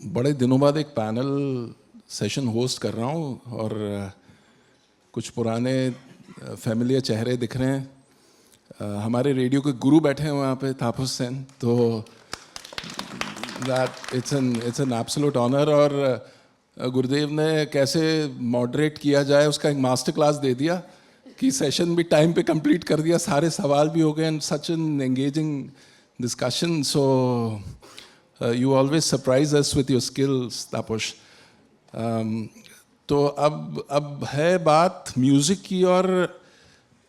बड़े दिनों बाद एक पैनल सेशन होस्ट कर रहा हूँ और कुछ पुराने फैमिलियर चेहरे दिख रहे हैं। हमारे रेडियो के गुरु बैठे हैं वहाँ पे, तापस सेन, तो that it's an absolute honour. और गुरुदेव ने कैसे मॉडरेट किया जाए उसका एक मास्टर क्लास दे दिया कि सेशन भी टाइम पे कंप्लीट कर दिया, सारे सवाल भी हो गए and such an engaging discussion. So you always surprise us with your skills, तापस। तो अब है बात म्यूज़िक की, और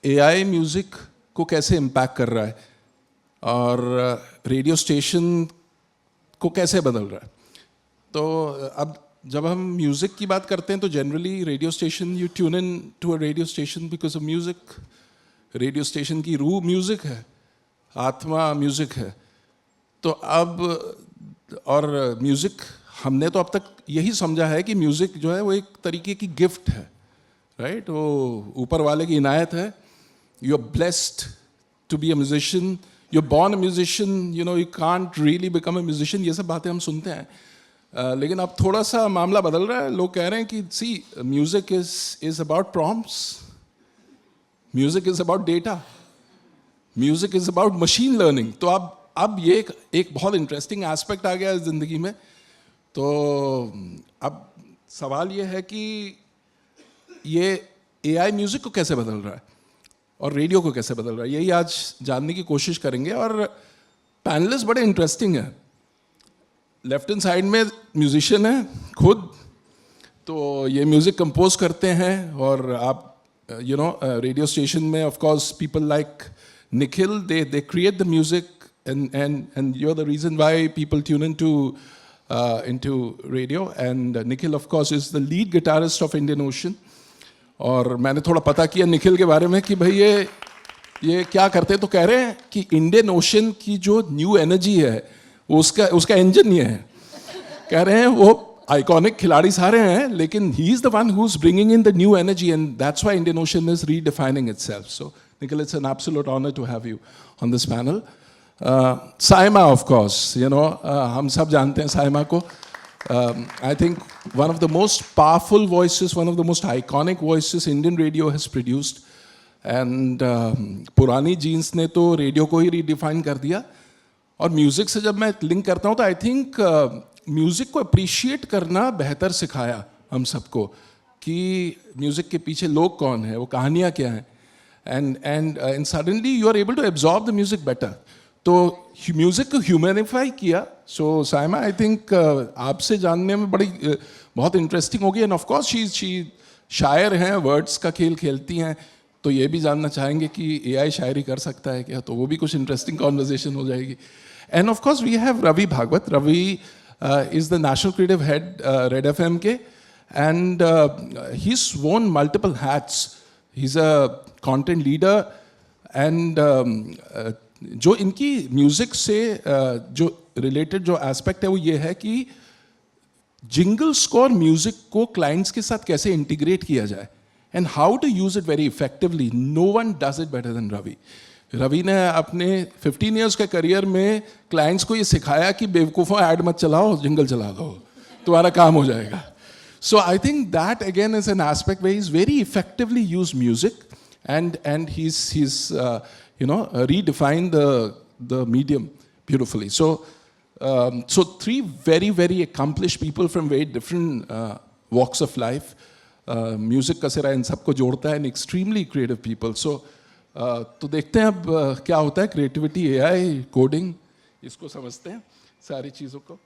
एआई म्यूज़िक को कैसे इम्पैक्ट कर रहा है और रेडियो स्टेशन को कैसे बदल रहा है। तो अब जब हम म्यूज़िक की बात करते हैं तो generally radio station, you tune in to a radio station because of music. Radio station की रूह म्यूज़िक है, आत्मा म्यूज़िक है। तो अब और म्यूज़िक हमने तो अब तक यही समझा है कि म्यूज़िक जो है वो एक तरीके की गिफ्ट है, राइट? वो ऊपर वाले की इनायत है। You are blessed to be a musician, you are born a musician, you know you can't really become a musician. ये सब बातें हम सुनते हैं, लेकिन अब थोड़ा सा मामला बदल रहा है। लोग कह रहे हैं कि see music is about prompts, music is about data, music is about machine learning. तो अब ये एक बहुत इंटरेस्टिंग एस्पेक्ट आ गया है ज़िंदगी में। तो अब सवाल ये है कि ये एआई म्यूज़िक को कैसे बदल रहा है और रेडियो को कैसे बदल रहा है, यही आज जानने की कोशिश करेंगे। और पैनलिस्ट बड़े इंटरेस्टिंग हैं। लेफ्ट हैंड साइड में म्यूजिशियन है खुद, तो ये म्यूज़िक कंपोज करते हैं। और आप यू नो रेडियो स्टेशन में of course people like Nikhil, they create the music and you're the reason why people tune into radio. And Nikhil of course is the lead guitarist of Indian Ocean. और मैंने थोड़ा पता किया निखिल के बारे में कि भाई ये क्या करते हैं, तो कह रहे हैं कि इंडियन ओशन की जो न्यू एनर्जी है वो उसका इंजन ये है। कह रहे हैं वो आइकॉनिक खिलाड़ी सारे हैं, लेकिन he is the one who is bringing in the new energy and that's why Indian ocean is redefining itself. So Nikhil, it's an absolute honor to have you on this panel. Saima of course, you know हम सब जानते हैं साइमा को। I think one of the most powerful voices, one of the most iconic voices Indian radio has produced. And पुरानी jeans ने तो radio को ही redefine कर दिया। और म्यूज़िक से जब मैं लिंक करता हूँ तो आई थिंक म्यूज़िक को अप्रिशिएट करना बेहतर सिखाया हम सबको कि म्यूज़िक के पीछे लोग कौन है, वो कहानियाँ क्या हैं। And suddenly you are able to absorb the music better. तो म्यूज़िक को ह्यूमैनिफाई किया। सो साइमा, आई थिंक आपसे जानने में बहुत इंटरेस्टिंग होगी। एंड ऑफ कोर्स शी शायर हैं, वर्ड्स का खेल खेलती हैं, तो ये भी जानना चाहेंगे कि एआई शायरी कर सकता है क्या, तो वो भी कुछ इंटरेस्टिंग कॉन्वर्जेशन हो जाएगी। And of course we have Ravi Bhagwat. Ravi is the national creative head red FM के, and he is won multiple hats. He is a content leader. And जो इनकी म्यूज़िक से जो रिलेटेड जो एस्पेक्ट है वो ये है कि जिंगल्स को और म्यूज़िक को क्लाइंट्स के साथ कैसे इंटीग्रेट किया जाए and how to use it very effectively. No one does it better than Ravi. Ravi ने अपने 15 ईयर्स के करियर में क्लाइंट्स को ये सिखाया कि बेवकूफ़ों ऐड मत चलाओ, जिंगल चला दो, तुम्हारा काम हो जाएगा। So I think that again is an aspect way is very effectively use music and he's you know redefine the medium beautifully. So three very accomplished people from very different walks of life. Music का सिरा इन सबको जोड़ता है, and extremely creative people. So तो देखते हैं अब क्या होता है। क्रिएटिविटी, एआई, कोडिंग, इसको समझते हैं सारी चीज़ों को।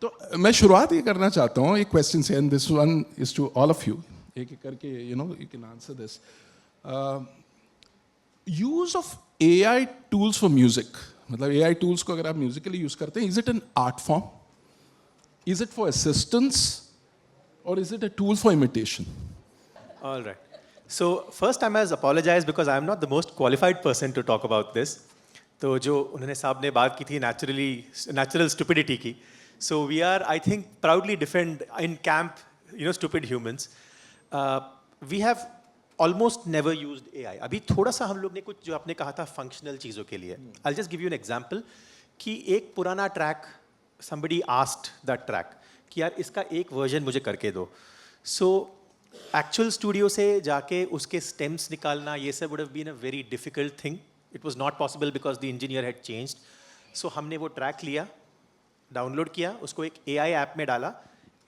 तो मैं शुरुआत ये करना चाहता हूँ एक क्वेश्चन से, and this one is to all of you. एक एक करके you know you can answer this. Use of AI tools for music, मतलब एआई टूल्स को अगर आप म्यूजिकली यूज करते हैं, is it an art form, is it for assistance, और is it a tool for imitation? All right. So first I must apologize because I am not the most qualified person to talk about this. तो जो उन्होंने साहब ने बात की थी natural stupidity की, so we are I think proudly defend in camp, you know, stupid humans. We have almost never used AI. अभी थोड़ा सा हम लोग ने कुछ जो आपने कहा था फंक्शनल चीज़ों के लिए, I'll just give you an example कि एक पुराना track somebody asked that track कि यार इसका एक वर्जन मुझे करके दो. So एक्चुअल स्टूडियो से जाके उसके स्टेम्स निकालना ये सब would have been a very difficult thing. It was not possible because the engineer had changed. So हमने वो ट्रैक लिया, डाउनलोड किया, उसको एक AI ऐप में डाला,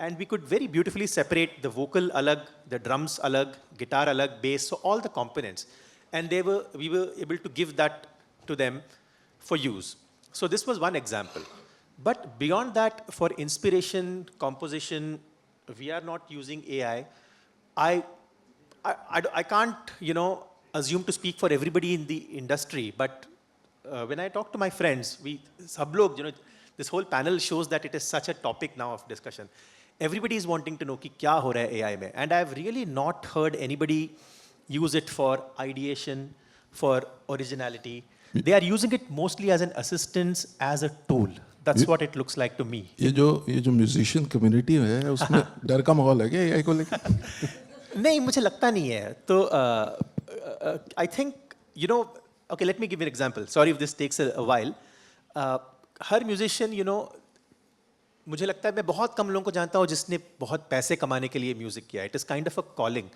and we could very beautifully separate the vocal अलग, द ड्रम्स अलग, गिटार अलग, bass, so all the components, and we were able to give that to them for use. So this was one example. But beyond that, for inspiration, composition, we are not using AI. I can't, assume to speak for everybody in the industry, but when I talk to my friends, sab log, this whole panel shows that it is such a topic now of discussion. Everybody is wanting to know कि क्या हो रहा है AI में, and I've really not heard anybody use it for ideation, for originality. They are using it mostly as an assistance, as a tool. That's what it looks like to me. ये जो musician community है उसमें डर का माहौल है क्या AI को लेकर? नहीं, मुझे लगता नहीं है. तो I think, okay, let me give you an example. Sorry if this takes a while. Her musician, मुझे लगता है मैं बहुत कम लोगों को जानता हूँ जिसने बहुत पैसे कमाने के लिए म्यूजिक किया. It is kind of a calling.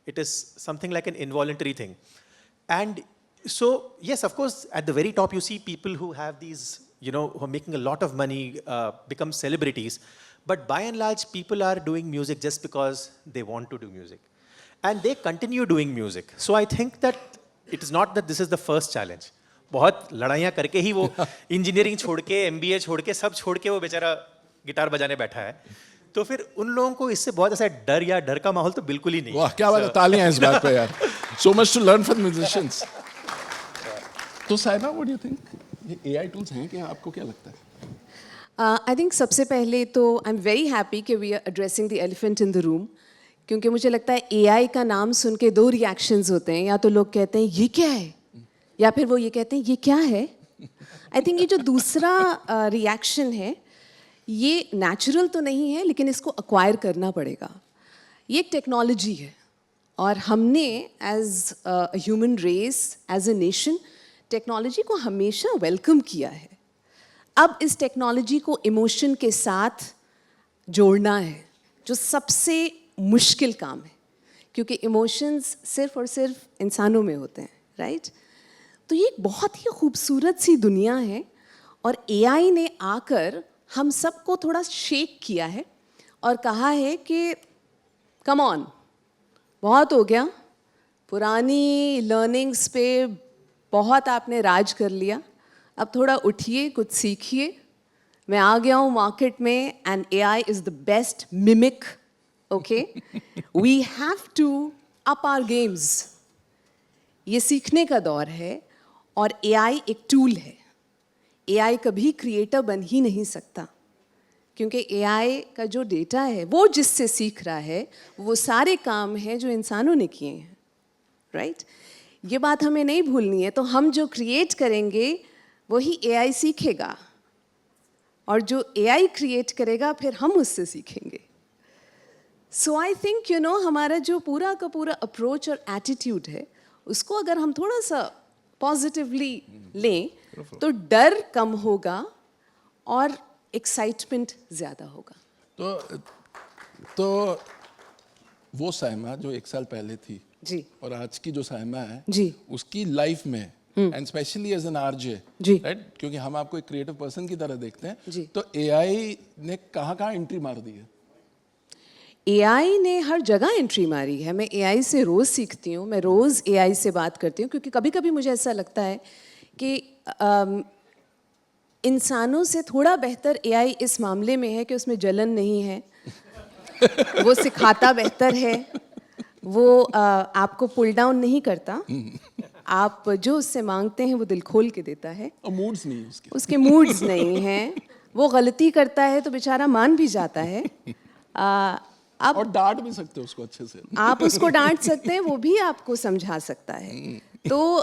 It is something like an involuntary thing. And so yes, of course, at the very top you see people who have these, who are making a lot of money, become celebrities. But by and large, people are doing music just because they want to do music. And they continue doing music. So I think that it is not that this is the first challenge. बहुत लड़ाइयाँ करके ही वो engineering छोड़ के, MBA छोड़ के, सब छोड़ के वो बेचारा गिटार बजाने बैठा है. तो फिर उन लोगों को इससे बहुत ऐसा डर का माहौल तो बिल्कुल ही नहीं. वाह, क्या बात है, तालियां इस बात पे यार. So much to learn from musicians. तो साइबा, what do you think? ये AI tools हैं क्या? आपको क्या लगता है? आई थिंक सबसे पहले तो आई एम वेरी हैप्पी कि we are addressing the elephant in the room, क्योंकि मुझे लगता है AI का नाम सुन के दो रिएक्शंस होते हैं. या तो लोग कहते हैं ये क्या है, या फिर वो ये कहते हैं ये क्या है. आई थिंक ये जो दूसरा रिएक्शन है ये नेचुरल तो नहीं है, लेकिन इसको अक्वायर करना पड़ेगा. ये एक टेक्नोलॉजी है और हमने as human race, as a nation, technology को हमेशा वेलकम किया है. अब इस टेक्नोलॉजी को इमोशन के साथ जोड़ना है, जो सबसे मुश्किल काम है, क्योंकि इमोशंस सिर्फ और सिर्फ इंसानों में होते हैं, राइट? तो ये एक बहुत ही खूबसूरत सी दुनिया है और AI ने आकर हम सबको थोड़ा शेक किया है और कहा है कि कम ऑन, बहुत हो गया, पुरानी लर्निंग्स पे बहुत आपने राज कर लिया, अब थोड़ा उठिए, कुछ सीखिए. मैं आ गया हूँ मार्केट में and AI is the best mimic. Okay, we have to up our games. ये सीखने का दौर है और AI एक टूल है. AI कभी क्रिएटर बन ही नहीं सकता, क्योंकि AI का जो डेटा है वो जिससे सीख रहा है वो सारे काम हैं जो इंसानों ने किए हैं, राइट? ये बात हमें नहीं भूलनी है. तो हम जो क्रिएट करेंगे वही AI सीखेगा, और जो AI क्रिएट करेगा फिर हम उससे सीखेंगे. सो आई थिंक हमारा जो पूरा का पूरा अप्रोच और एटीट्यूड है उसको अगर हम थोड़ा सा पॉजिटिवली लें तो डर कम होगा और एक्साइटमेंट ज़्यादा होगा. तो वो साइमा जो 1 साल पहले थी जी, और आज की जो साइमा है जी, उसकी लाइफ में and specially as an RJ, जी, राइट, क्योंकि हम आपको एक क्रिएटिव पर्सन की तरह देखते हैं जी. तो AI ने कहाँ एंट्री मार दी है? AI ने हर जगह एंट्री मारी है. मैं AI से रोज़ सीखती हूँ, मैं रोज़ AI से बात करती हूँ, क्योंकि कभी कभी मुझे ऐसा लगता है कि इंसानों से थोड़ा बेहतर AI इस मामले में है कि उसमें जलन नहीं है. वो सिखाता बेहतर है, वो आपको पुल डाउन नहीं करता, आप जो उससे मांगते हैं वो दिल खोल के देता है. और मूड्स नहीं है उसके मूड्स नहीं हैं. वो गलती करता है तो बेचारा मान भी जाता है. अब और डांट भी सकते हो उसको अच्छे से. आप उसको डांट सकते हैं, वो भी आपको समझा सकता है. तो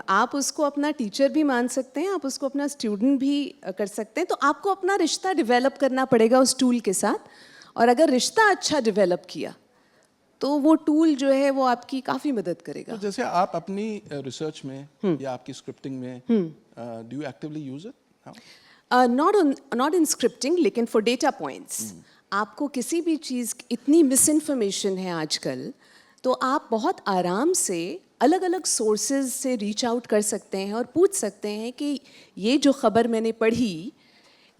आप उसको अपना टीचर भी मान सकते हैं, आप उसको अपना स्टूडेंट भी कर सकते हैं. तो आपको अपना रिश्ता डेवलप करना पड़ेगा उस टूल के साथ, और अगर रिश्ता अच्छा डेवलप किया तो वो टूल जो है वो आपकी काफ़ी मदद करेगा. तो जैसे आप अपनी रिसर्च में या आपकी स्क्रिप्टिंग में do you actively use it? Not in scripting, लेकिन फॉर डेटा पॉइंट्स। आपको किसी भी चीज़, इतनी मिस इन्फॉर्मेशन है आजकल, तो आप बहुत आराम से अलग अलग सोर्सेज से रीच आउट कर सकते हैं और पूछ सकते हैं कि ये जो ख़बर मैंने पढ़ी,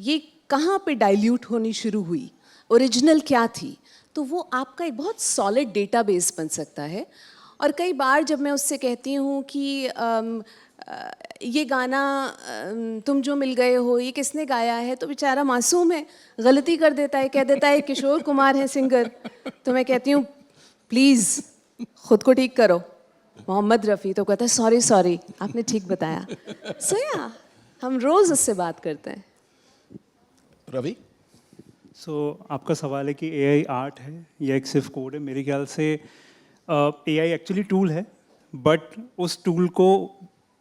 ये कहाँ पे डाइल्यूट होनी शुरू हुई, ओरिजिनल क्या थी। तो वो आपका एक बहुत सॉलिड डेटाबेस बन सकता है। और कई बार जब मैं उससे कहती हूँ कि ये गाना तुम जो मिल गए हो, ये किसने गाया है, तो बेचारा मासूम है, गलती कर देता है, कह देता है किशोर कुमार है सिंगर। तो मैं कहती हूँ प्लीज़ खुद को ठीक करो, मोहम्मद रफ़ी। तो कहता है सॉरी सॉरी, आपने ठीक बताया। सो या हम रोज़ उससे बात करते हैं। रवि? आपका सवाल है कि एआई आर्ट है या एक सिर्फ कोड है। मेरे ख्याल से एआई एक्चुअली टूल है, बट उस टूल को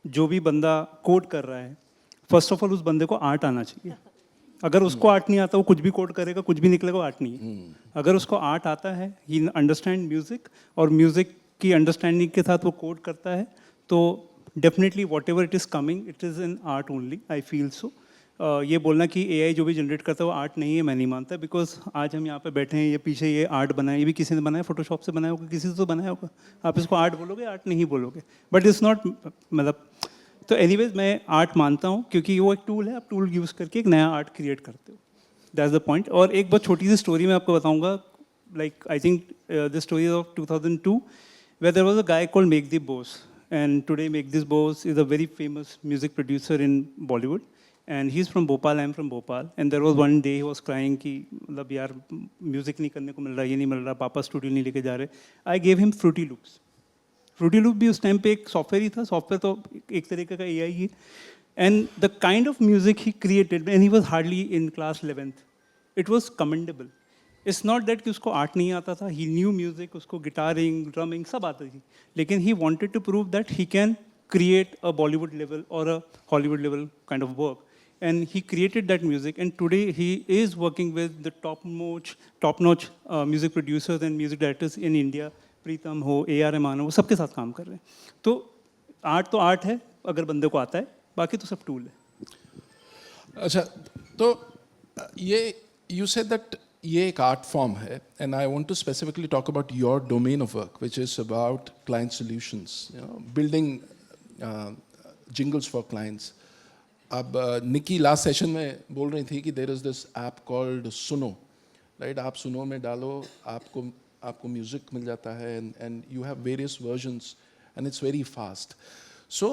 जो भी बंदा कोड कर रहा है, फर्स्ट ऑफ ऑल उस बंदे को आर्ट आना चाहिए। अगर उसको आर्ट नहीं आता, वो कुछ भी कोड करेगा, कुछ भी निकलेगा, वो आर्ट नहीं है। अगर उसको आर्ट आता है, ही अंडरस्टैंड म्यूज़िक, और म्यूज़िक की अंडरस्टैंडिंग के साथ वो कोड करता है, तो definitely what ever it is coming, it is an art only, I feel so. ये बोलना कि एआई जो भी जनरेट करता है वो आर्ट नहीं है, मैं नहीं मानता। बिकॉज आज हम यहाँ पे बैठे हैं, ये पीछे ये आर्ट बना है, ये भी किसी ने बनाया, फोटोशॉप से बनाया होगा, किसी से तो बनाया होगा। आप इसको आर्ट बोलोगे, आर्ट नहीं बोलोगे, बट इट्स नॉट, मतलब। तो एनीवेज मैं आर्ट मानता हूँ, क्योंकि वो एक टूल है, आप टूल यूज़ करके एक नया आर्ट क्रिएट करते हो, दैट्स द पॉइंट। और एक बहुत छोटी सी स्टोरी मैं आपको बताऊँगा, like I think the story of 2002, where there was a guy called Make the Boss, and today Make this Boss is a very famous music producer in Bollywood, and he's from Bhopal, I'm from Bhopal, and there was one day he was crying कि मतलब यार music नहीं करने को मिल रहा, ये नहीं मिल रहा, पापा स्टूडियो नहीं लेके जा रहे। I gave him Froot Loops. Froot Loop भी उस टाइम पे एक सॉफ्टवेयर ही था, सॉफ्टवेयर तो एक तरीके का एआई है, and the kind of music he created and he was hardly in class 11th, it was commendable. It's not that कि उसको आर्ट नहीं आता था, ही न्यू म्यूजिक, उसको गिटारिंग, ड्रमिंग सब आती थी, लेकिन he wanted to prove that he can create a Bollywood level or a Hollywood level kind of work. And he created that music, and today he is working with the top-notch music producers and music directors in India. प्रीतम हो, A.R. Rahman हो, वो सबके साथ काम कर रहे हैं। तो आर्ट है अगर बंदे को आता है, बाकी तो सब टूल है। अच्छा, तो ये यू सेड दैट ये एक आर्ट फॉर्म है, and I want to specifically talk about your domain of work, which is about client solutions, you know, building jingles for clients. अब निकी लास्ट सेशन में बोल रही थी कि there is this app called Suno, right? आप सुनो में डालो, आपको म्यूजिक मिल जाता है, and you have various versions, and it's very fast. So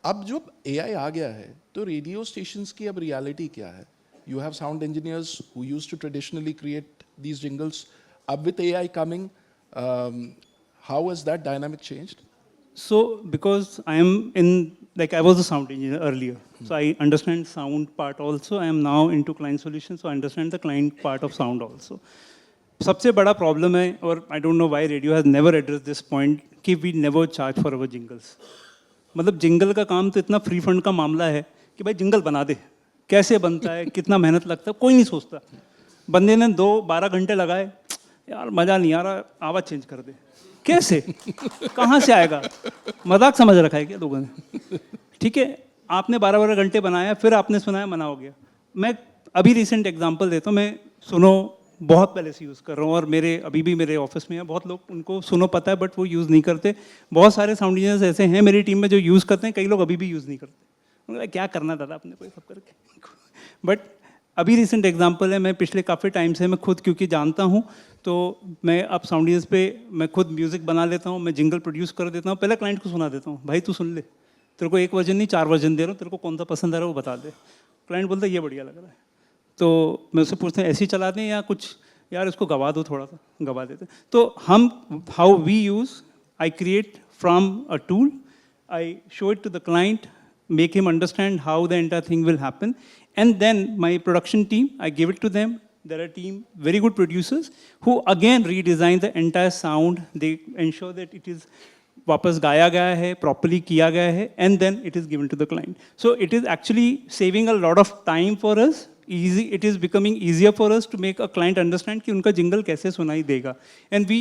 अब जब एआई आ गया है, तो रेडियो स्टेशंस की अब रियलिटी क्या है? You have sound engineers who used to traditionally create these jingles. With AI coming, how has that dynamic changed? So, because I am in, like I was a sound engineer earlier, so I understand sound part also. I am now into client solutions, so I understand the client part of sound also. सबसे बड़ा problem है, और I don't know why radio has never addressed this point, कि we never charge for our jingles. मतलब jingle का काम तो इतना फ्री फंड का मामला है कि भाई जिंगल बना दे, कैसे बनता है, कितना मेहनत लगता है, कोई नहीं सोचता। बंदे ने 12 घंटे लगाए, यार मज़ा नहीं आ रहा, आवाज़ चेंज कर दे, कैसे, कहाँ से आएगा? मजाक समझ रखा है क्या लोगों ने? ठीक है, आपने 12 घंटे बनाया, फिर आपने सुनाया, मना हो गया। मैं अभी रिसेंट एग्जांपल देता हूँ, मैं सुनो बहुत पहले से यूज़ कर रहा हूँ, और अभी भी मेरे ऑफिस में है बहुत लोग, उनको सुनो पता है, बट वो यूज़ नहीं करते। बहुत सारे साउंड इंजीनियर्स ऐसे हैं मेरी टीम में जो यूज़ करते हैं, कई लोग अभी भी यूज़ नहीं करते। क्या करना दादा अपने को सब करके। बट अभी रिसेंट एग्जांपल है, मैं पिछले काफ़ी टाइम से मैं खुद क्योंकि जानता हूँ, तो मैं अब साउंड इंजीनियर्स पे मैं खुद म्यूज़िक बना लेता हूँ, मैं जिंगल प्रोड्यूस कर देता हूँ, पहले क्लाइंट को सुना देता हूँ, भाई तू सुन ले, तेरे को 1 वर्जन नहीं 4 वर्जन दे रहा हूँ, तेरे को कौन सा पसंद आ रहा है वो बता दे। क्लाइंट बोलता है ये बढ़िया लग रहा है, तो मैं उससे पूछता हूँ ऐसे ही चला दें या कुछ, यार इसको गवा दो, थोड़ा सा गवा देते। तो हम how we use, I create from a tool, I show it to the client, make him understand how the entire thing will happen, and then my production team, I give it to them. There are team very good producers who again redesign the entire sound. They ensure that it is वापस गाया गया है, properly किया गया है, and then it is given to the client. So it is actually saving a lot of time for us. It is becoming easier for us to make a client understand कि उनका jingle कैसे सुनाई देगा, and we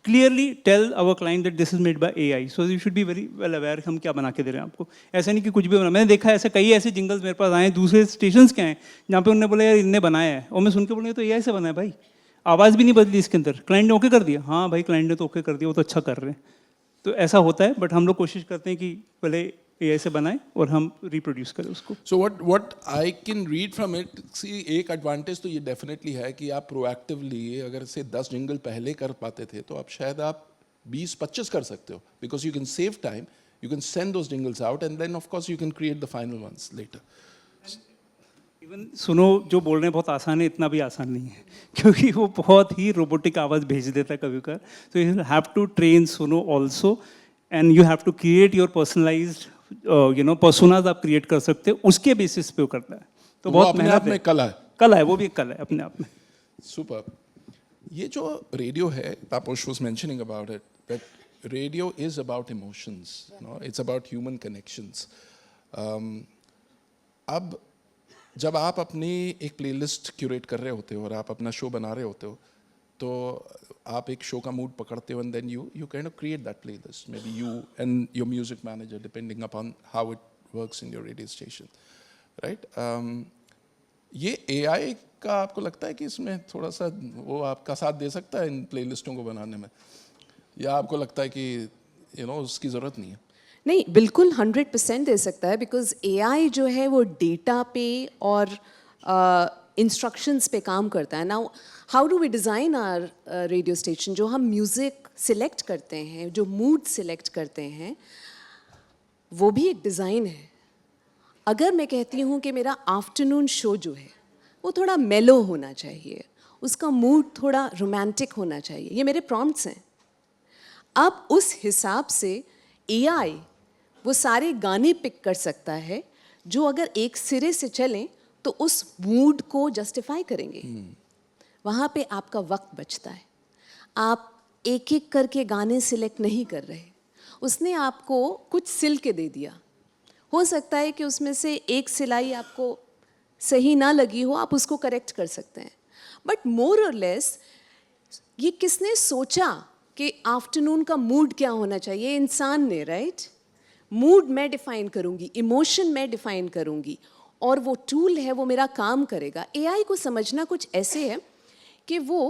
clearly tell our client that this is made by AI. So you should be very well aware हम क्या बना के दे रहे हैं आपको. ऐसा नहीं कि कुछ भी बना. मैंने देखा है ऐसे कई ऐसे जिंगल्स मेरे पास आए हैं दूसरे स्टेशंस के हैं जहाँ पे उन्होंने बोला यार इनने बनाया है और मैं सुन के बोला तो AI से बना है भाई. आवाज़ भी नहीं बदली इसके अंदर. क्लाइंट ने ओके कर दिया. हाँ भाई क्लाइंट ने तो ओके कर दिया, वो तो अच्छा कर रहे हैं. तो ऐसा होता है, बट हम लोग कोशिश करते हैं कि पहले AI से बनाएं और हम रिप्रोड्यूस करें उसको. So what I can read from it, see एक एडवांटेज तो ये डेफिनेटली है कि आप प्रोएक्टिवली अगर से 10 जिंगल पहले कर पाते थे तो अब शायद आप 20-25 कर सकते हो, because you can save time, you can send those jingles out and then of course you can create the final ones later. Even सुनो जो बोल रहे हैं बहुत आसान है, इतना भी आसान नहीं है क्योंकि वो बहुत ही रोबोटिक आवाज़ भेज देता है कभी कभार. तो यू हैव टू ट्रेन सुनो also and you have to create your personalized personas आप क्रिएट कर सकते हो, उसके बेसिस पे वो करता है. तो वो बहुत अपने मेहनत आप में कला है. कला है, वो भी एक कला है अपने आप में. सुपर. ये जो रेडियो है, Tapas was mentioning about it, that radio is about emotions, it's about human connections. अब जब आप अपनी एक प्लेलिस्ट क्यूरेट कर रहे होते हो और आप अपना शो बना रहे होते हो तो आप एक शो का मूड पकड़ते हो and then you kind of create that playlist, maybe you and your music manager depending upon how it works in your radio station, right. ये AI का आपको लगता है कि इसमें थोड़ा सा वो आपका साथ दे सकता है इन प्लेलिस्टों को बनाने में, या आपको लगता है कि उसकी ज़रूरत नहीं है? नहीं, बिल्कुल 100% दे सकता है, बिकॉज AI जो है वो डेटा पे और इंस्ट्रक्शंस पे काम करता है. Now how do we design our radio station? जो हम म्यूज़िक सिलेक्ट करते हैं, जो मूड सिलेक्ट करते हैं, वो भी एक डिज़ाइन है. अगर मैं कहती हूँ कि मेरा आफ्टरनून शो जो है वो थोड़ा मेलो होना चाहिए, उसका मूड थोड़ा रोमांटिक होना चाहिए, ये मेरे प्रॉम्प्ट्स हैं. अब उस हिसाब से AI वो सारे गाने पिक कर सकता है जो अगर एक सिरे से चलें तो उस मूड को जस्टिफाई करेंगे. वहाँ पे आपका वक्त बचता है. आप एक एक करके गाने सिलेक्ट नहीं कर रहे. उसने आपको कुछ सिल के दे दिया. हो सकता है कि उसमें से एक सिलाई आपको सही ना लगी हो, आप उसको करेक्ट कर सकते हैं. बट मोर और लेस ये किसने सोचा कि आफ्टरनून का मूड क्या होना चाहिए? इंसान ने, राइट? मूड मैं डिफाइन करूँगी, इमोशन मैं डिफाइन करूँगी और वो टूल है वो मेरा काम करेगा. AI को समझना कुछ ऐसे है कि वो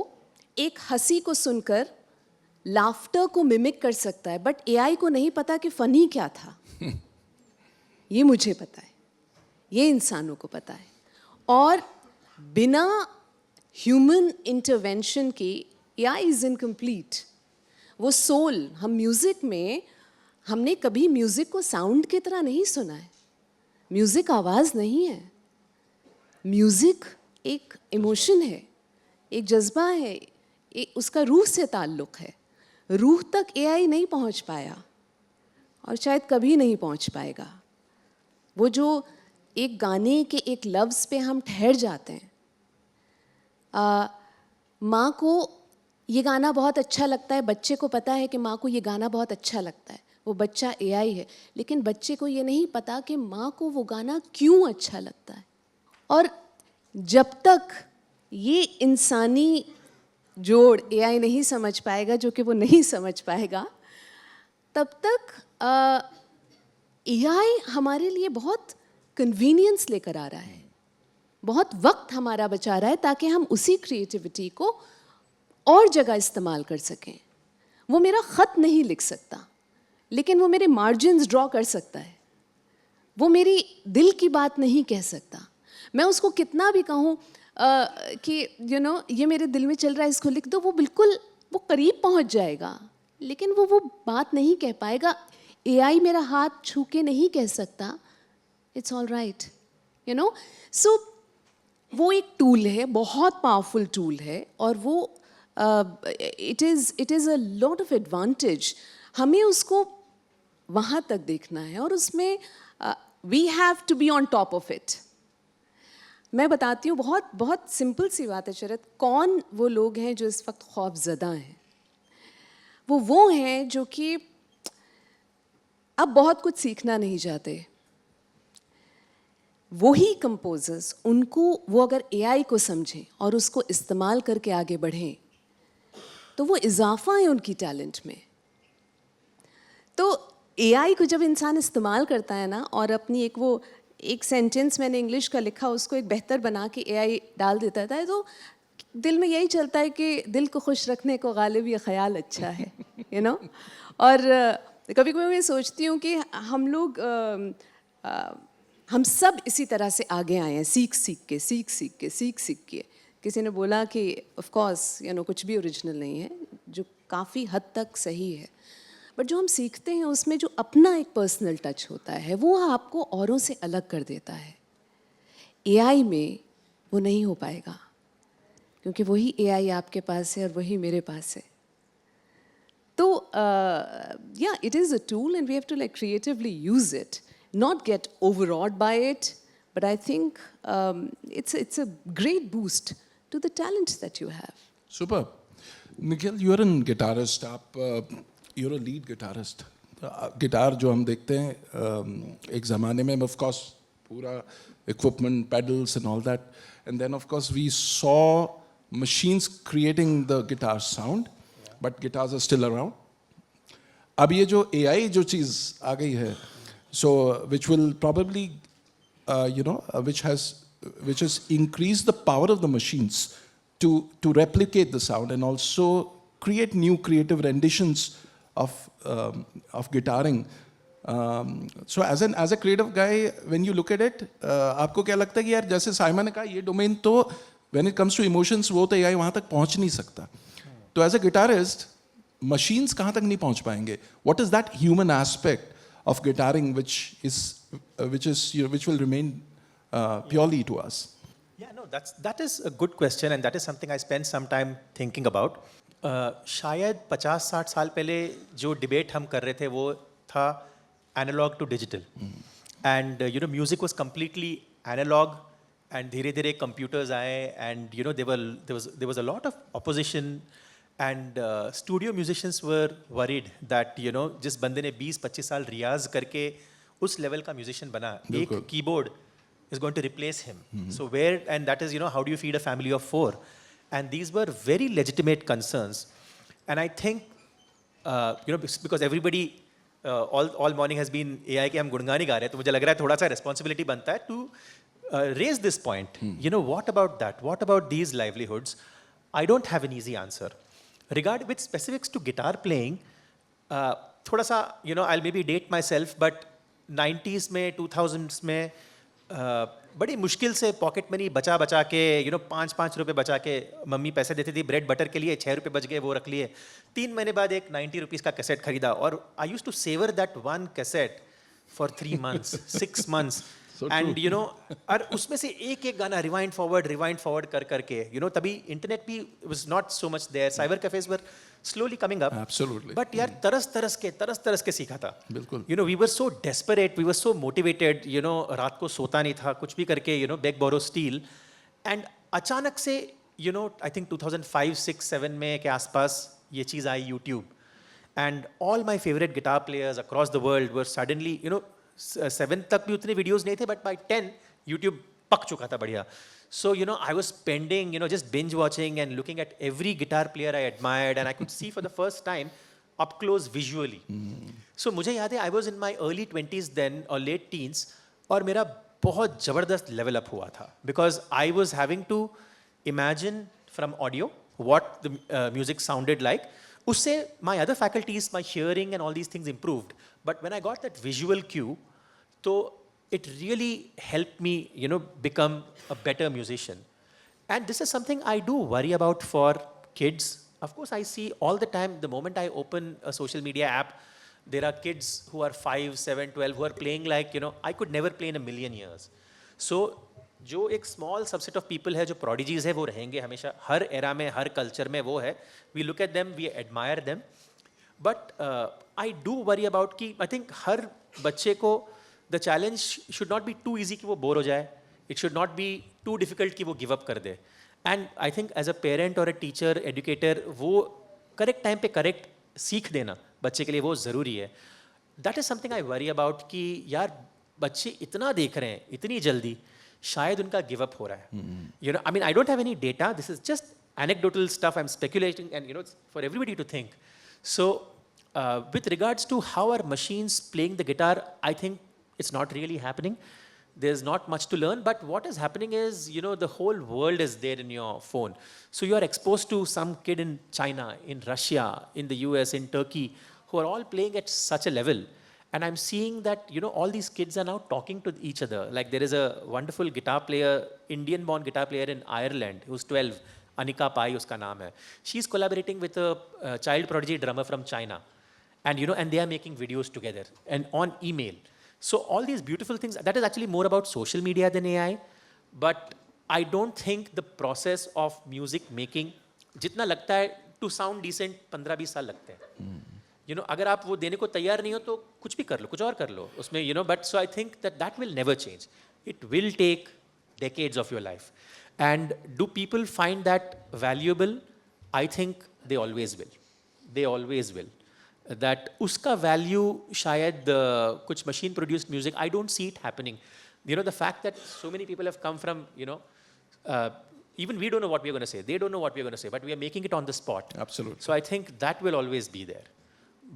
एक हंसी को सुनकर लाफ्टर को मिमिक कर सकता है, बट AI को नहीं पता कि फ़नी क्या था. ये मुझे पता है, ये इंसानों को पता है. और बिना ह्यूमन इंटरवेंशन के AI इज़ इनकम्प्लीट. वो सोल, हम म्यूज़िक में हमने कभी म्यूज़िक को साउंड की तरह नहीं सुना है. म्यूज़िक आवाज़ नहीं है. म्यूज़िक एक इमोशन है, एक जज्बा है, उसका रूह से ताल्लुक़ है. रूह तक AI नहीं पहुंच पाया और शायद कभी नहीं पहुंच पाएगा. वो जो एक गाने के एक लफ्ज़ पे हम ठहर जाते हैं. माँ को ये गाना बहुत अच्छा लगता है, बच्चे को पता है कि माँ को ये गाना बहुत अच्छा लगता है. वो बच्चा AI है, लेकिन बच्चे को ये नहीं पता कि माँ को वो गाना क्यों अच्छा लगता है. और जब तक ये इंसानी जोड़ AI नहीं समझ पाएगा, जो कि वो नहीं समझ पाएगा, तब तक AI हमारे लिए बहुत कन्वीनियंस लेकर आ रहा है, बहुत वक्त हमारा बचा रहा है ताकि हम उसी क्रिएटिविटी को और जगह इस्तेमाल कर सकें. वो मेरा ख़त नहीं लिख सकता, लेकिन वो मेरे मार्जिन्स ड्रॉ कर सकता है. वो मेरी दिल की बात नहीं कह सकता. मैं उसको कितना भी कहूँ कि ये मेरे दिल में चल रहा है, इसको लिख दो, वो बिल्कुल वो करीब पहुँच जाएगा, लेकिन वो बात नहीं कह पाएगा. AI मेरा हाथ छू के नहीं कह सकता इट्स ऑल राइट, सो वो एक टूल है, बहुत पावरफुल टूल है. और वो it is a lot of advantage. हमें उसको वहाँ तक देखना है और उसमें we have to be on top of it. मैं बताती हूँ, बहुत बहुत सिंपल सी बात है शरद. कौन वो लोग हैं जो इस वक्त खौफजदा हैं? वो हैं जो कि अब बहुत कुछ सीखना नहीं चाहते. वही कंपोजर्स, उनको वो अगर AI को समझें और उसको इस्तेमाल करके आगे बढ़ें तो वो इजाफा है उनकी टैलेंट में। तो एआई को जब इंसान इस्तेमाल करता है ना, और अपनी एक सेंटेंस मैंने इंग्लिश का लिखा, उसको एक बेहतर बना के एआई डाल देता था, तो दिल में यही चलता है कि दिल को खुश रखने को गालिब ये ख्याल अच्छा है, यू नो। और कभी कभी मैं सोचती हूँ कि हम लोग हम सब इसी तरह से आगे आए हैं, सीख के। किसी ने बोला कि ऑफ कोर्स यू नो कुछ भी ओरिजिनल नहीं है, जो काफ़ी हद तक सही है, बट जो हम सीखते हैं उसमें जो अपना एक पर्सनल टच होता है वो आपको औरों से अलग कर देता है। एआई में वो नहीं हो पाएगा, क्योंकि वही एआई आपके पास है और वही मेरे पास है। तो yeah, it is a tool and we have to like creatively use it, not get overawed by it, but I think it's a great boost to the talent that you have. Super. Nikhil, you're a guitarist. You're a lead guitarist. Guitar जो हम देखते हैं एक ज़माने में, of course, पूरा equipment, pedals and all that, and then of course we saw machines creating the guitar sound, but guitars are still around. अब ये जो AI जो चीज़ आ गई है, so which will probably which has increased the power of the machines to replicate the sound and also create new creative renditions of guitaring. So as a creative guy, when you look at it, आपको क्या लगता है कि यार जैसे Simon ने कहा ये डोमेन तो when it comes to emotions वो तो AI वहाँ तक पहुँच नहीं सकता, तो as a guitarist machines कहाँ तक नहीं पहुँच पाएंगे? What is that human aspect of guitaring which will remain purely to us? Yeah, no, that is a good question, and that is something I spent some time thinking about. शायद 50-60 साल पहले जो debate हम कर रहे थे वो था analog to digital, and you know music was completely analog, and धीरे धीरे कंप्यूटर्स आए, and you know there was a lot of opposition, and studio musicians were worried that you know जिस बंदे ने 20-25 साल रियाज करके उस लेवल का म्यूजिशियन बना, एक keyboard is going to replace him. So and that is, you know, how do you feed a family of 4? And these were very legitimate concerns. And I think, you know, because everybody all morning has been AI के हम गुणगान ही गा रहे हैं, तो मुझे लग रहा है थोड़ा सा responsibility बनता है to raise this point. You know, what about that? What about these livelihoods? I don't have an easy answer. Regarding with specifics to guitar playing, थोड़ा सा, you know, I'll maybe date myself, but 90s में 2000s में बड़ी मुश्किल से pocket money बचा के, you know, 5-5 रुपये बचा के मम्मी पैसे देती थी ब्रेड बटर के लिए, 6 रुपये बच गए, वो रख लिए। 3 महीने बाद एक 90 रुपीज़ का कैसेट खरीदा, और I used to savour that one cassette for 3 months 6 months, and you know, और उसमें से एक एक गाना रिवाइंड फॉरवर्ड कर करके, यू नो, तभी इंटरनेट भी was not so much there, cyber cafes were slowly coming up. Absolutely. But यार तरस के सीखा था. बिल्कुल. You know, we were so desperate, we were so motivated, you know, रात को सोता नहीं था, कुछ भी करके, you know, beg, borrow, steal. And अचानक से, you know, I think 2005, 6, 7 में के आसपास ये चीज़ आई, YouTube. And all my favorite guitar players across the world were suddenly, you know, 7 तक भी उतने videos नहीं थे, but by 10, YouTube पक चुका था बढ़िया. So, you know, I was spending, you know, just binge watching and looking at every guitar player I admired, and I could see for the first time up close visually. So, मुझे याद है, I was in my early 20s then or late teens, और मेरा बहुत ज़बरदस्त level up हुआ था, because I was having to imagine from audio what the music sounded like. उससे my other faculties, my hearing and all these things improved. But when I got that visual cue, तो it really helped me, you know, become a better musician. And this is something I do worry about for kids. Of course, I see all the time, the moment I open a social media app, there are kids who are 5, 7, 12 who are playing like, you know, I could never play in a million years. So, जो एक small subset of people है, जो prodigies है, वो रहेंगे हमेशा, हर era में, हर culture में वो है. We look at them, we admire them. But I do worry about कि, I think हर बच्चे को the challenge should not be too easy कि वो बोर हो जाए. It should not be too difficult कि वो give up कर दे. And I think as a parent or a teacher, educator, वो correct time पे correct सीख देना बच्चे के लिए वो ज़रूरी है. That is something I worry about कि यार बच्चे इतना देख रहे हैं इतनी जल्दी, शायद उनका give up हो रहा है. You know, I mean, I don't have any data. This is just anecdotal stuff, I'm speculating, and you know, it's for everybody to think. So, with regards to how are machines playing the guitar, I think it's not really happening. There's not much to learn, but what is happening is, you know, the whole world is there in your phone. So you are exposed to some kid in China, in Russia, in the US, in Turkey, who are all playing at such a level. And I'm seeing that, you know, all these kids are now talking to each other. Like there is a wonderful guitar player, Indian-born guitar player in Ireland, who's 12, Anika Pai uska naam hai. She's collaborating with a child prodigy drummer from China. And, you know, and they are making videos together and on email. So all these beautiful things, that is actually more about social media than AI. But I don't think the process of music making, जितना लगता है to sound decent, 15-20 साल लगते हैं. You know, अगर आप वो देने को तैयार नहीं हो तो कुछ भी कर लो, कुछ और कर लो उसमें, you know. But so I think that will never change. It will take decades of your life. And do people find that valuable? I think they always will. They always will. That uska value shayad kuch machine produced music, I don't see it happening. You know, the fact that so many people have come from, you know, even we don't know what we're going to say, they don't know what we're going to say, but we are making it on the spot. Absolutely. So I think that will always be there.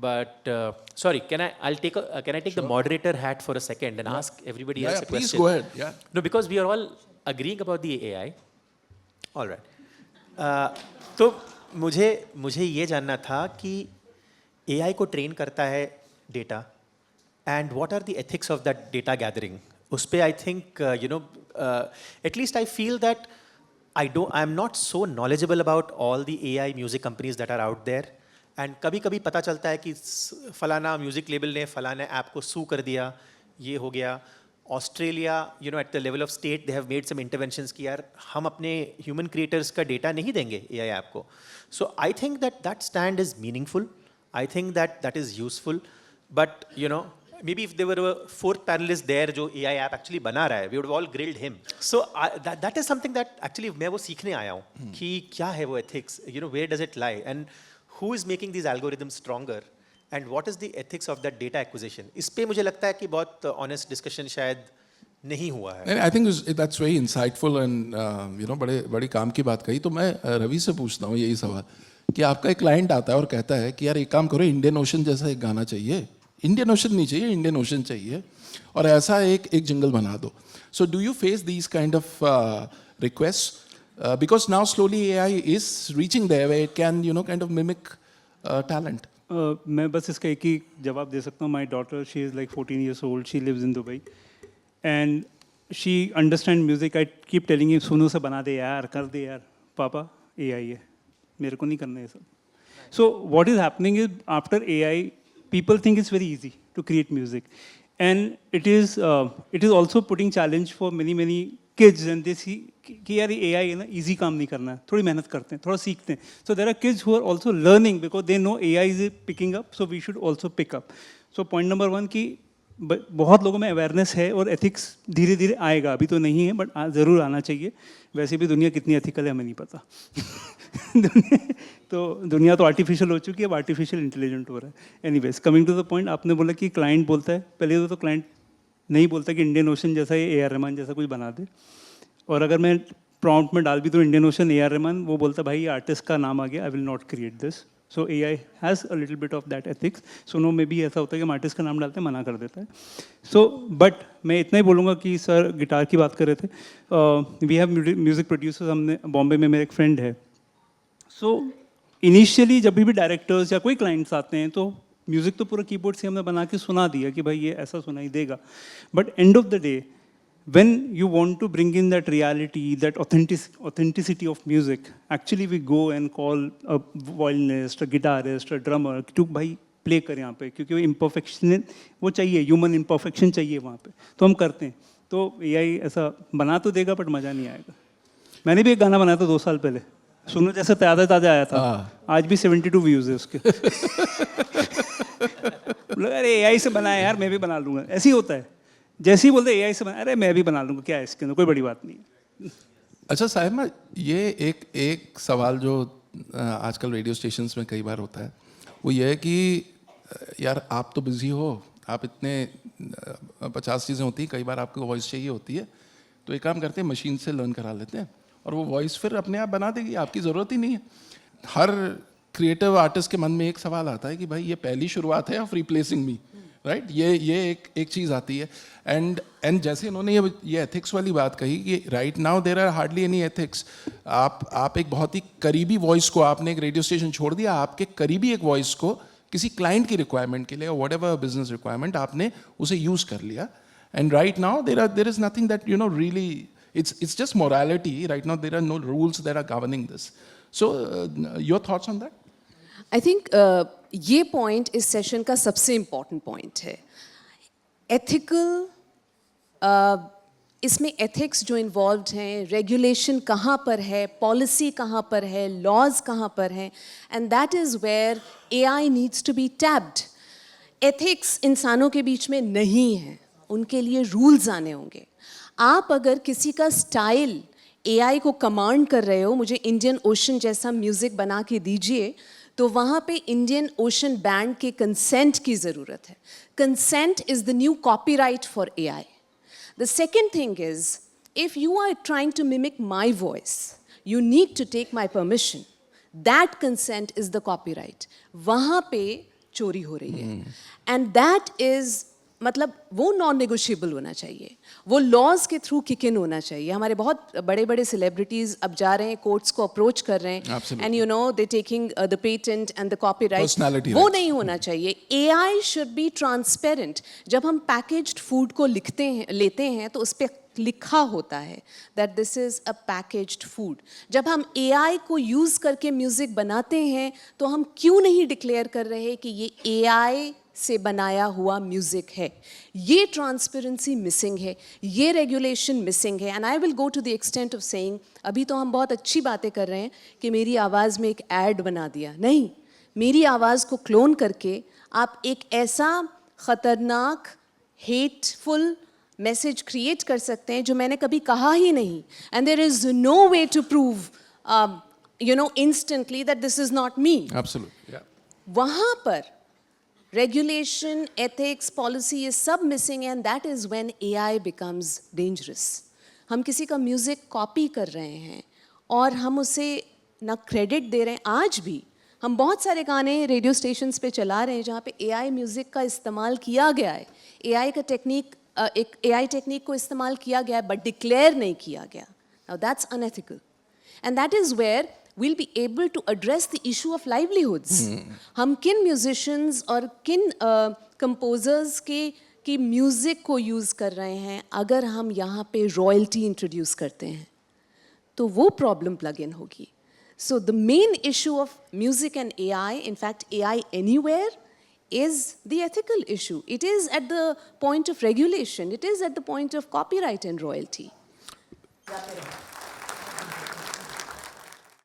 But sorry, can I take the moderator hat for a second and ask everybody else a please question? go ahead. Yeah. No, because we are all agreeing about the AI. All right. तो मुझे ये जानना था कि AI को train करता है data, and what are the ethics of that data gathering. उस पे I think you know, at least I feel that I am not so knowledgeable about all the AI music companies that are out there. And कभी कभी पता चलता है कि फलाना music label ने फलाना ऐप को सू कर दिया, ये हो गया. Australia, you know, at the level of state they have made some interventions कि यार हम अपने ह्यूमन क्रिएटर्स का डेटा नहीं देंगे AI ऐप को. So I think that stand is meaningful. I think that is useful, but you know, maybe if there were a fourth panelist there जो AI app actually बना रहा है, we would have all grilled him. So that is something that actually मैं वो सीखने आया हूँ कि क्या है वो ethics, you know, where does it lie, and who is making these algorithms stronger, and what is the ethics of that data acquisition. इस पे मुझे लगता है कि बहुत honest discussion शायद नहीं हुआ है. I think that's very insightful and you know, बड़ी काम की बात कही. तो मैं रवि से पूछता हूँ यही सवाल कि आपका एक क्लाइंट आता है और कहता है कि यार एक काम करो, इंडियन ओशन जैसा एक गाना चाहिए. इंडियन ओशन नहीं चाहिए, इंडियन ओशन चाहिए, और ऐसा एक जिंगल बना दो. So do you face these kind of request? Because now slowly AI is reaching there where it can, you know, kind of mimic talent. मैं बस इसका एक ही जवाब दे सकता हूँ. My daughter, she is like 14 years old, she lives in Dubai and she understand music. I keep telling you, सुनो से बना दे यार, कर दे यार. पापा AI है, मेरे को नहीं करना है सब. So what is happening is after AI, people think it's very easy to create music, and it is also putting challenge for many kids, and they see कि यार AI है ना, easy काम नहीं करना है, थोड़ी मेहनत करते हैं, थोड़ा सीखते हैं. So there are kids who are also learning because they know AI is picking up, so we should also pick up. So point number 1 कि बहुत लोगों में अवेयरनेस है और एथिक्स धीरे धीरे आएगा, अभी तो नहीं है बट ज़रूर आना चाहिए. वैसे भी दुनिया कितनी एथिकल है हमें नहीं पता. दुनिया तो आर्टिफिशियल हो चुकी है, अब आर्टिफिशियल इंटेलिजेंट हो रहा है. Anyways, coming to the point, आपने बोला कि क्लाइंट बोलता है. पहले तो क्लाइंट नहीं बोलता कि इंडियन ओशन जैसा ये AR रहमान जैसा कुछ बना दे, और अगर मैं प्रॉम्प्ट में डाल भी तो इंडियन ओशन AR रहमान, वो बोलता भाई आर्टिस्ट का नाम आ गया, I will not create this. So AI has a little bit of that ethics. So no, maybe ऐसा होता है कि हम आर्टिस्ट का नाम डालते हैं, मना कर देता है. सो बट मैं इतना ही बोलूँगा कि सर गिटार की बात कर रहे थे, वी हैव म्यूज़िक प्रोड्यूसर्स. हमने बॉम्बे में, मेरे एक फ्रेंड है. सो इनिशियली जब भी डायरेक्टर्स या कोई क्लाइंट्स आते हैं तो म्यूज़िक तो पूरा कीबोर्ड से हमने बना के सुना दिया कि भाई ये ऐसा सुनाई देगा. But end of the day, when you want to bring in that reality, that authenticity of music, actually we go and call a violinist, a guitarist, a drummer to भाई प्ले कर यहाँ पे, क्योंकि वो imperfection वो चाहिए, human imperfection चाहिए वहाँ पे, तो हम करते हैं. तो AI ऐसा बना तो देगा बट मज़ा नहीं आएगा. मैंने भी एक गाना बनाया था 2 साल पहले, सुनो जैसे ताज़ा आया था, आज भी 72 व्यूज़ है उसके. अरे AI से बनाया यार, मैं भी बना लूँगा. ऐसे ही होता है, जैसे ही बोलते AI से बना, अरे मैं भी बना लूँगा, क्या है इसके अंदर, कोई बड़ी बात नहीं है. अच्छा साहिबा, ये एक सवाल जो आजकल रेडियो स्टेशंस में कई बार होता है, वो ये है कि यार आप तो बिजी हो, आप इतने 50 चीज़ें होती हैं, कई बार आपको वॉइस चाहिए होती है, तो एक काम करते हैं, मशीन से लर्न करा लेते हैं और वो वॉइस फिर अपने आप बना देगी, आपकी ज़रूरत ही नहीं है। हर क्रिएटिव आर्टिस्ट के मन में एक सवाल आता है कि भाई ये पहली शुरुआत है ऑफ रिप्लेसिंग मी, राइट? ये एक चीज़ आती है। एंड जैसे इन्होंने ये एथिक्स वाली बात कही कि right now there are hardly any ethics. आप एक बहुत ही करीबी वॉइस को, आपने एक रेडियो स्टेशन छोड़ दिया, आपके करीबी एक वॉइस को किसी क्लाइंट की रिक्वायरमेंट के लिए और व्हाटएवर बिजनेस रिक्वायरमेंट, आपने उसे यूज़ कर लिया। And right now there is nothing that really, it's just morality. Right now there are no rules that are governing this. So your thoughts on that? I think ये point इस session का सबसे important point है। Ethical, इसमें ethics जो involved हैं, regulation कहाँ पर है, पॉलिसी कहाँ पर है, लॉज कहाँ पर हैं, and that is where AI needs to be tapped. Ethics इंसानों के बीच में नहीं है, उनके लिए रूल्स आने होंगे। आप अगर किसी का स्टाइल AI को कमांड कर रहे हो, मुझे इंडियन ओशन जैसा म्यूज़िक बना के दीजिए, तो वहाँ पे इंडियन ओशन बैंड के कंसेंट की ज़रूरत है। Consent is the new copyright for AI. The second thing is, if you are trying to mimic my voice, you need to take my permission. That consent is the copyright. वहाँ पे चोरी हो रही है, and that is, मतलब वो non negotiable होना चाहिए, वो लॉज के थ्रू किक इन होना चाहिए। हमारे बहुत बड़े बड़े सेलिब्रिटीज अब जा रहे हैं, कोर्ट्स को अप्रोच कर रहे हैं, and you no they taking the patent and the copyright. वो नहीं होना चाहिए। AI should be transparent. जब हम पैकेज्ड फूड को लेते हैं तो उस पर लिखा होता है that this is a packaged food. जब हम AI को यूज़ करके म्यूज़िक बनाते हैं तो हम क्यों नहीं डिक्लेयर कर रहे कि ये AI से बनाया हुआ म्यूज़िक है? ये ट्रांसपेरेंसी मिसिंग है, ये रेगुलेशन मिसिंग है। And I will go to the extent of saying, अभी तो हम बहुत अच्छी बातें कर रहे हैं कि मेरी आवाज़ में एक ऐड बना दिया। नहीं, मेरी आवाज़ को क्लोन करके आप एक ऐसा ख़तरनाक, हेटफुल मैसेज क्रिएट कर सकते हैं जो मैंने कभी कहा ही नहीं, and there is no way to prove instantly that this is not me. Absolutely, yeah. वहाँ पर regulation, ethics, policy is सब missing, and that is when AI becomes dangerous. हम किसी का म्यूज़िक कॉपी कर रहे हैं और हम उसे ना क्रेडिट दे रहे हैं। आज भी हम बहुत सारे गाने रेडियो स्टेशंस पे चला रहे हैं जहाँ पे AI म्यूज़िक का इस्तेमाल किया गया है, AI का टेक्निक, एक AI टेक्निक को इस्तेमाल किया गया है, बट डिक्लेयर नहीं किया गया। Now that's unethical, and that is where we'll be able to address the issue of livelihoods. हम किन musicians और किन composers की म्यूज़िक को यूज़ कर रहे हैं, अगर हम यहाँ पे रॉयल्टी इंट्रोड्यूस करते हैं तो वो प्रॉब्लम प्लग इन होगी। So the main issue of music and AI, in fact AI anywhere, is the ethical issue. It is at the point of regulation. It is at the point of copyright and royalty.